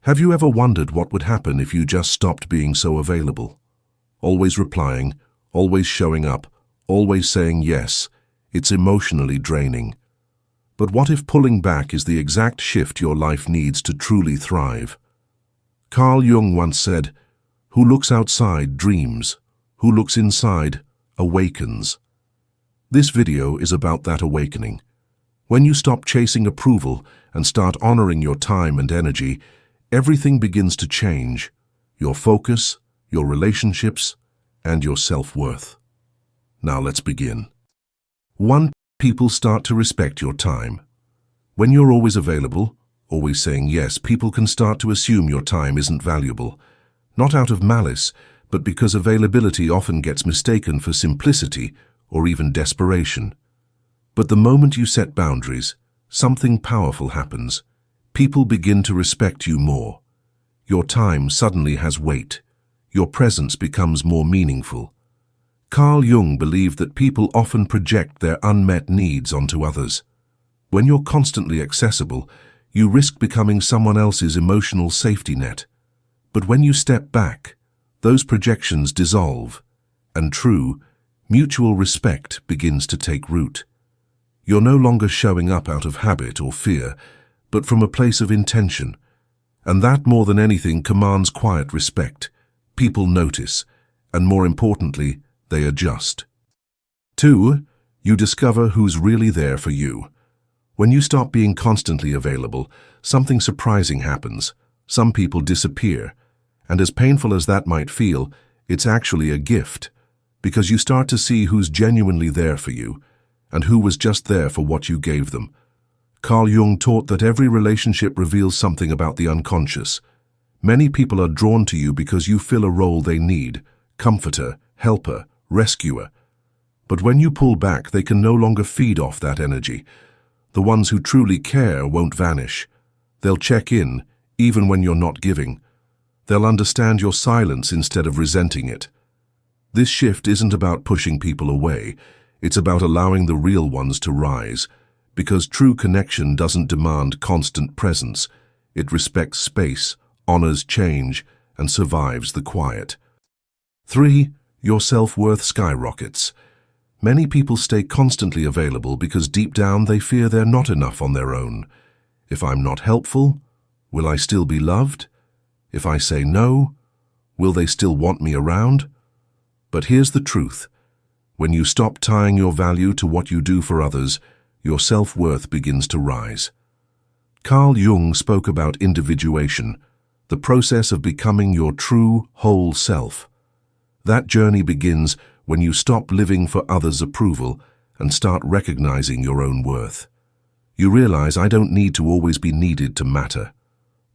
Have you ever wondered what would happen if you just stopped being so available? Always replying, always showing up, always saying yes. It's emotionally draining. But what if pulling back is the exact shift your life needs to truly thrive? Carl Jung once said, "Who looks outside dreams, who looks inside awakens." This video is about that awakening. When you stop chasing approval and start honoring your time and energy, everything begins to change. Your focus, your relationships, and your self-worth. Now let's begin. 1. People start to respect your time. When you're always available, always saying yes, people can start to assume your time isn't valuable. Not out of malice, but because availability often gets mistaken for simplicity or even desperation. But the moment you set boundaries, something powerful happens. People begin to respect you more. Your time suddenly has weight. Your presence becomes more meaningful. Carl Jung believed that people often project their unmet needs onto others. When you're constantly accessible, you risk becoming someone else's emotional safety net. But when you step back, those projections dissolve, and true, mutual respect begins to take root. You're no longer showing up out of habit or fear, but from a place of intention. And that, more than anything, commands quiet respect. People notice, and more importantly, they adjust. 2. You discover who's really there for you. When you stop being constantly available, something surprising happens. Some people disappear. And as painful as that might feel, it's actually a gift, because you start to see who's genuinely there for you, and who was just there for what you gave them. Carl Jung taught that every relationship reveals something about the unconscious. Many people are drawn to you because you fill a role they need: comforter, helper, rescuer. But when you pull back, they can no longer feed off that energy. The ones who truly care won't vanish. They'll check in, even when you're not giving. They'll understand your silence instead of resenting it. This shift isn't about pushing people away. It's about allowing the real ones to rise, because true connection doesn't demand constant presence. It respects space, honors change, and survives the quiet. 3. Your self-worth skyrockets. Many people stay constantly available because deep down they fear they're not enough on their own. If I'm not helpful, will I still be loved? If I say no, will they still want me around? But here's the truth. When you stop tying your value to what you do for others, your self-worth begins to rise. Carl Jung spoke about individuation, the process of becoming your true, whole self. That journey begins when you stop living for others' approval and start recognizing your own worth. You realize, I don't need to always be needed to matter.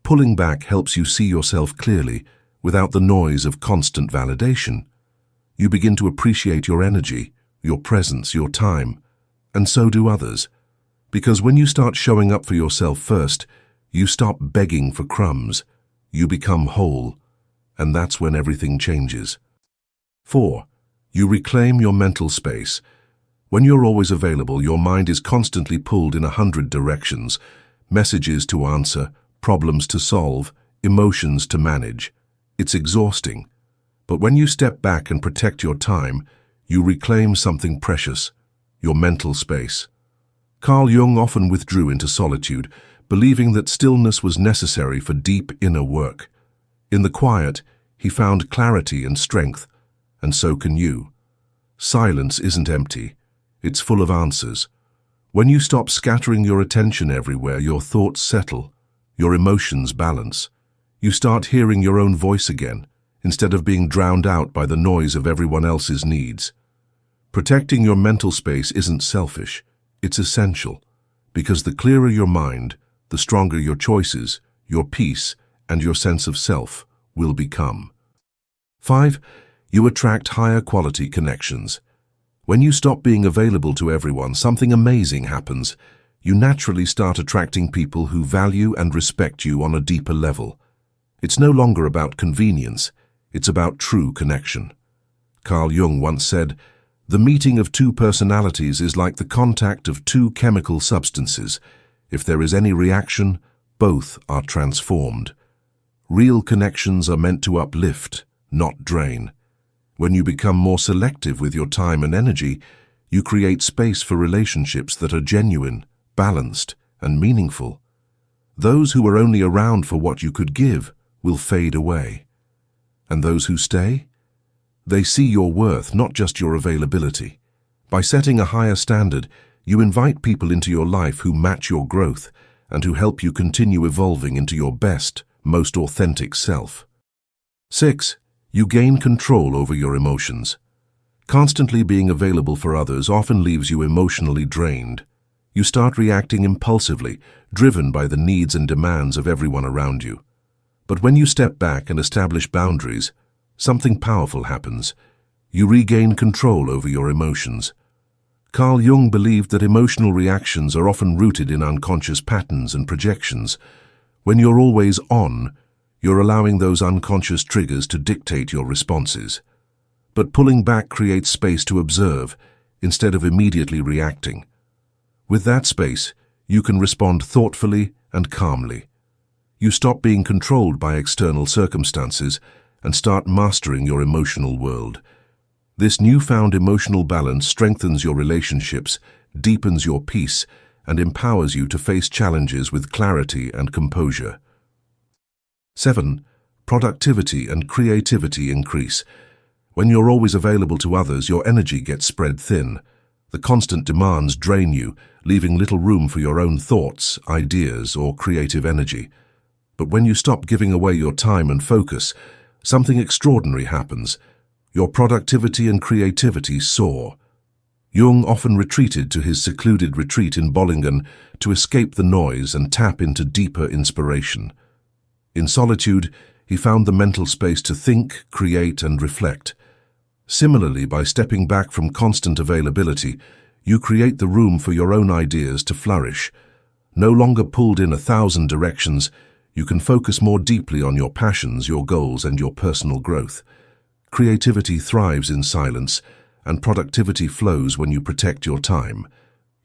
Pulling back helps you see yourself clearly, without the noise of constant validation. You begin to appreciate your energy, your presence, your time, and so do others. Because when you start showing up for yourself first, you stop begging for crumbs. You become whole, and that's when everything changes. 4. You reclaim your mental space. When you're always available, your mind is constantly pulled in 100 directions: messages to answer, problems to solve, emotions to manage. It's exhausting. But when you step back and protect your time, you reclaim something precious: your mental space. Carl Jung often withdrew into solitude, believing that stillness was necessary for deep inner work. In the quiet, he found clarity and strength, and so can you. Silence isn't empty. It's full of answers. When you stop scattering your attention everywhere, your thoughts settle, your emotions balance. You start hearing your own voice again, instead of being drowned out by the noise of everyone else's needs. Protecting your mental space isn't selfish. It's essential, because the clearer your mind, the stronger your choices, your peace, and your sense of self will become. 5. You attract higher quality connections. When you stop being available to everyone, something amazing happens. You naturally start attracting people who value and respect you on a deeper level. It's no longer about convenience, it's about true connection. Carl Jung once said, "The meeting of two personalities is like the contact of two chemical substances. If there is any reaction, both are transformed." Real connections are meant to uplift, not drain. When you become more selective with your time and energy, you create space for relationships that are genuine, balanced, and meaningful. Those who are only around for what you could give will fade away. And those who stay? They see your worth, not just your availability. By setting a higher standard, you invite people into your life who match your growth and who help you continue evolving into your best, most authentic self. 6. You gain control over your emotions. Constantly being available for others often leaves you emotionally drained. You start reacting impulsively, driven by the needs and demands of everyone around you. But when you step back and establish boundaries, something powerful happens. You regain control over your emotions. Carl Jung believed that emotional reactions are often rooted in unconscious patterns and projections. When you're always on, you're allowing those unconscious triggers to dictate your responses. But pulling back creates space to observe, instead of immediately reacting. With that space, you can respond thoughtfully and calmly. You stop being controlled by external circumstances and start mastering your emotional world. This newfound emotional balance strengthens your relationships, deepens your peace, and empowers you to face challenges with clarity and composure. 7. Productivity and creativity increase. When you're always available to others, your energy gets spread thin. The constant demands drain you, leaving little room for your own thoughts, ideas, or creative energy. But when you stop giving away your time and focus, something extraordinary happens. Your productivity and creativity soar. Jung often retreated to his secluded retreat in Bollingen to escape the noise and tap into deeper inspiration. In solitude, he found the mental space to think, create, and reflect. Similarly, by stepping back from constant availability, you create the room for your own ideas to flourish. No longer pulled in 1,000 directions, you can focus more deeply on your passions, your goals, and your personal growth. Creativity thrives in silence, and productivity flows when you protect your time.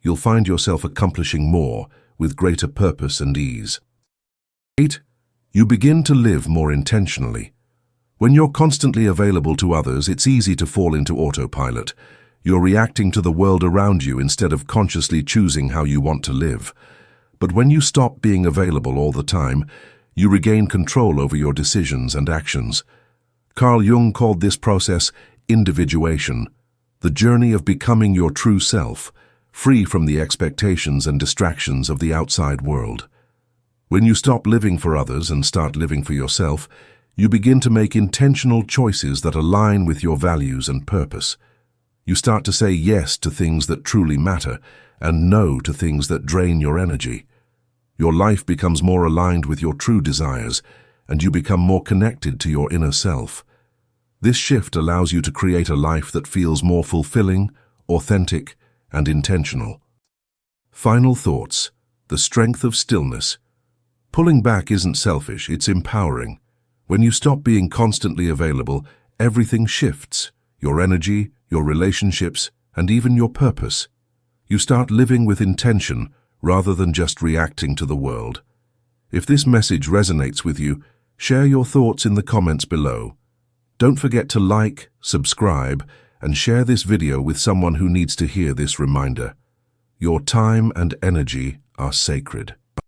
You'll find yourself accomplishing more with greater purpose and ease. 8. You begin to live more intentionally. When you're constantly available to others, it's easy to fall into autopilot. You're reacting to the world around you instead of consciously choosing how you want to live. But when you stop being available all the time, you regain control over your decisions and actions. Carl Jung called this process individuation, the journey of becoming your true self, free from the expectations and distractions of the outside world. When you stop living for others and start living for yourself, you begin to make intentional choices that align with your values and purpose. You start to say yes to things that truly matter and no to things that drain your energy. Your life becomes more aligned with your true desires, and you become more connected to your inner self. This shift allows you to create a life that feels more fulfilling, authentic, and intentional. Final thoughts. The strength of stillness. Pulling back isn't selfish, it's empowering. When you stop being constantly available, everything shifts. Your energy, your relationships, and even your purpose. You start living with intention rather than just reacting to the world. If this message resonates with you, share your thoughts in the comments below. Don't forget to like, subscribe, and share this video with someone who needs to hear this reminder. Your time and energy are sacred.